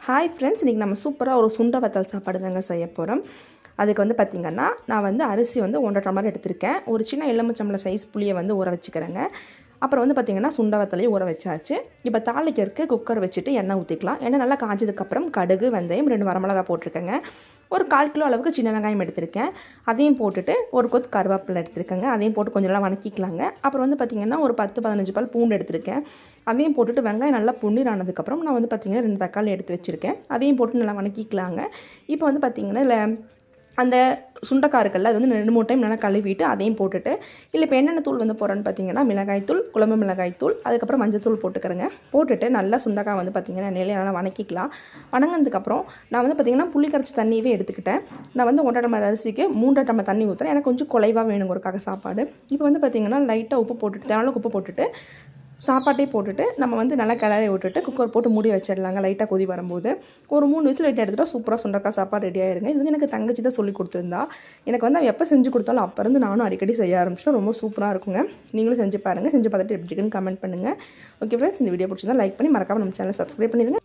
Hi friends, இன்றைக்கி நம்ம சூப்பராக ஒரு சுண்டை வத்தல் சாப்பாடு தாங்க செய்ய போகிறோம். அதுக்கு வந்து பார்த்திங்கன்னா, நான் வந்து அரிசி வந்து 1.5 டம்ளர் எடுத்திருக்கேன். ஒரு சின்ன எலுமிச்சம்பழம் சைஸ் புளியை வந்து ஊற வச்சுக்கிறேங்க. அப்புறம் வந்து பார்த்திங்கன்னா, சுண்டை வத்தலையும் ஊற வச்சாச்சு. இப்போ தாளிக்கிறதுக்கு குக்கர் வச்சுட்டு எண்ணெய் ஊற்றிக்கலாம். எண்ணெய் நல்லா காய்ச்சதுக்கப்புறம் கடுகு, வெந்தயம், 2 வரமிளகா போட்டிருக்கேங்க. ஒரு 1/4 கிலோ அளவுக்கு சின்ன வெங்காயம் எடுத்திருக்கேன். அதையும் போட்டுட்டு ஒரு கொத்து கருவேப்பிலை எடுத்துருக்கேங்க. அதையும் போட்டு கொஞ்சம் நல்லா வணக்கிக்கலாங்க. அப்புறம் வந்து பார்த்திங்கன்னா, ஒரு 10-15 பல் பூண்டு எடுத்திருக்கேன். அதையும் போட்டுட்டு வெங்காயம் நல்லா பொன்னீர் ஆனதுக்கப்புறம் நான் வந்து பார்த்திங்கன்னா 2 தக்காளி எடுத்து வச்சுருக்கேன். அதையும் போட்டு நல்லா வணக்கிக்கலாங்க. இப்போ வந்து பார்த்திங்கன்னா இதில் அந்த சுண்டைக்காய் இருக்குல்ல, அது வந்து 2-3 டைம் நல்லா கழுவிட்டு அதையும் போட்டுட்டு, இல்லை இப்போ என்னென்ன தூள் வந்து போடுறேன்னு பார்த்தீங்கன்னா, மிளகாய்த்தூள், குழம்பு மிளகாய்த்தூள், அதுக்கப்புறம் மஞ்சத்தூள் போட்டுக்கிறேங்க. போட்டுட்டு நல்லா சுண்டைக்காய் வந்து பார்த்திங்கன்னா எண்ணெயிலே நல்லா வணக்கிக்கலாம். வணங்கினதுக்கப்புறம் நான் வந்து பார்த்திங்கன்னா புளி கரைச்சி தண்ணியவே எடுத்துக்கிட்டேன். நான் வந்து 1.5 டம்ளர் அரிசிக்கு 3 டம்ளர் தண்ணி ஊற்றுறேன். எனக்கு கொஞ்சம் குலைவாக வேணுங்கிறதுக்காக சாப்பாடு. இப்போ வந்து பார்த்திங்கன்னா லைட்டாக உப்பு போட்டுட்டு, தேவையான உப்பு போட்டுட்டு, சாப்பாட்டே போட்டுட்டு நம்ம வந்து நல்லா கிளறி விட்டுட்டு குக்கர் போட்டு மூடி வச்சிடலாங்க. லைட்டாக கொதி வரும்போது ஒரு 3 விசில் லைட்டாக எடுத்துகிட்டா சூப்பராக சுண்டக்காய் சாப்பாடு ரெடி ஆயிருங்க. இது வந்து எனக்கு தங்கச்சி தான் சொல்லி கொடுத்துருந்தா. எனக்கு வந்து அவள் எப்போ செஞ்சு கொடுத்தாலும் அப்போ இருந்து நானும் அடிக்கடி செய்ய ஆரம்பிச்சிட்டேன். ரொம்ப சூப்பராக இருக்குங்க. நீங்களும் செஞ்சு பாருங்கள். செஞ்சு பார்த்துட்டு எப்படி இருக்குன்னு கமெண்ட் பண்ணுங்கள். ஓகே ஃப்ரெண்ட்ஸ், இந்த வீடியோ பிடிச்சிருந்தா லைக் பண்ணி மறக்காமல் நம்ம சேனலை சப்ஸ்கிரைப் பண்ணிடுங்க.